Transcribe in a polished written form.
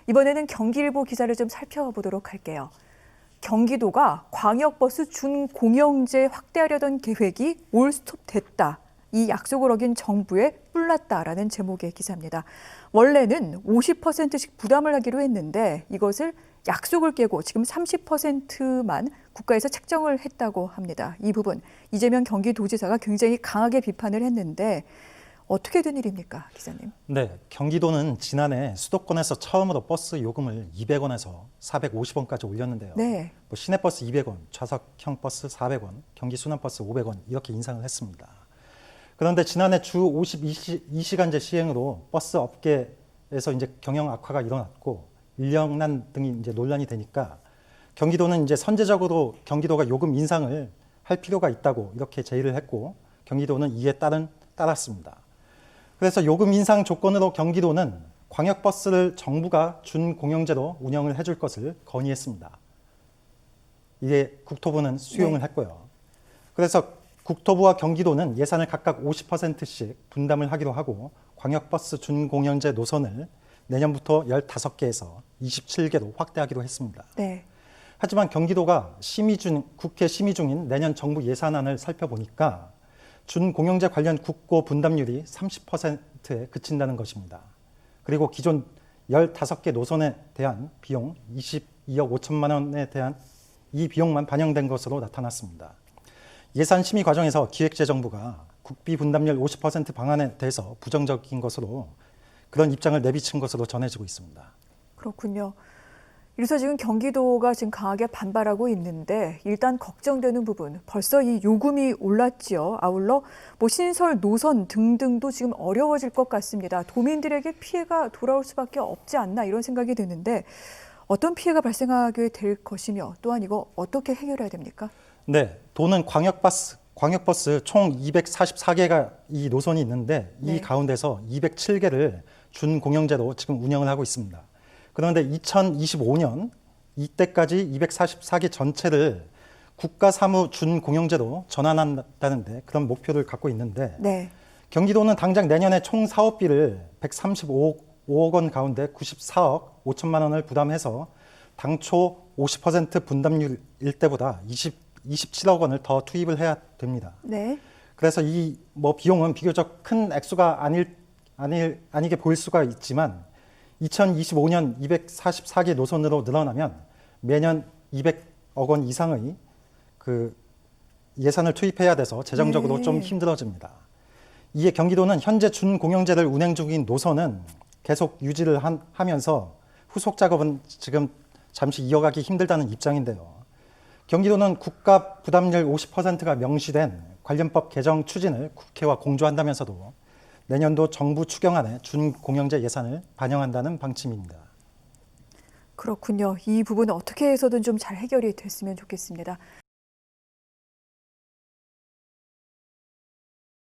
이번에는 경기일보 기사를 좀 살펴보도록 할게요. 경기도가 광역버스 준공영제 확대하려던 계획이 올 스톱됐다. 이 약속을 어긴 정부에 뿔났다라는 제목의 기사입니다. 원래는 50%씩 부담을 하기로 했는데 이것을 약속을 깨고 지금 30%만 국가에서 책정을 했다고 합니다. 이 부분 이재명 경기도지사가 굉장히 강하게 비판을 했는데 어떻게 된 일입니까, 기자님? 네, 경기도는 지난해 수도권에서 처음으로 버스 요금을 200원에서 450원까지 올렸는데요. 네. 시내버스 200원, 좌석형 버스 400원, 경기 순환버스 500원 이렇게 인상을 했습니다. 그런데 지난해 주 52시간제 시행으로 버스 업계에서 이제 경영 악화가 일어났고 인력난 등이 이제 논란이 되니까 경기도는 이제 선제적으로 경기도가 요금 인상을 할 필요가 있다고 이렇게 제의를 했고 경기도는 이에 따랐습니다. 그래서 요금 인상 조건으로 경기도는 광역버스를 정부가 준공영제로 운영을 해줄 것을 건의했습니다. 이게 국토부는 수용을 했고요. 그래서 국토부와 경기도는 예산을 각각 50%씩 분담을 하기로 하고 광역버스 준공영제 노선을 내년부터 15개에서 27개로 확대하기로 했습니다. 네. 하지만 경기도가 국회 심의 중인 내년 정부 예산안을 살펴보니까 준공영제 관련 국고 분담률이 30%에 그친다는 것입니다. 그리고 기존 15개 노선에 대한 비용 22억 5천만 원에 대한 이 비용만 반영된 것으로 나타났습니다. 예산 심의 과정에서 기획재정부가 국비 분담률 50% 방안에 대해서 부정적인 것으로 그런 입장을 내비친 것으로 전해지고 있습니다. 그렇군요. 이래서 지금 경기도가 지금 강하게 반발하고 있는데 일단 걱정되는 부분, 벌써 이 요금이 올랐지요. 아울러 신설 노선 등등도 지금 어려워질 것 같습니다. 도민들에게 피해가 돌아올 수밖에 없지 않나 이런 생각이 드는데 어떤 피해가 발생하게 될 것이며 또한 이거 어떻게 해결해야 됩니까? 네, 도는 광역버스 총 244개가 이 노선이 있는데 이 가운데서 207개를 준공영제로 지금 운영을 하고 있습니다. 그런데 2025년 이때까지 244개 전체를 국가사무 준공영제로 전환한다는데 그런 목표를 갖고 있는데 경기도는 당장 내년에 총 사업비를 135억 원 가운데 94억 5천만 원을 부담해서 당초 50% 분담률일 때보다 27억 원을 더 투입을 해야 됩니다. 그래서 이 비용은 비교적 큰 액수가 아니게 보일 수가 있지만 2025년 244개 노선으로 늘어나면 매년 200억 원 이상의 그 예산을 투입해야 돼서 재정적으로 좀 힘들어집니다. 이에 경기도는 현재 준공영제를 운행 중인 노선은 계속 유지를 하면서 후속 작업은 지금 잠시 이어가기 힘들다는 입장인데요. 경기도는 국가 부담률 50%가 명시된 관련법 개정 추진을 국회와 공조한다면서도 내년도 정부 추경안에 준공영제 예산을 반영한다는 방침입니다. 그렇군요. 이 부분은 어떻게 해서든 좀 잘 해결이 됐으면 좋겠습니다.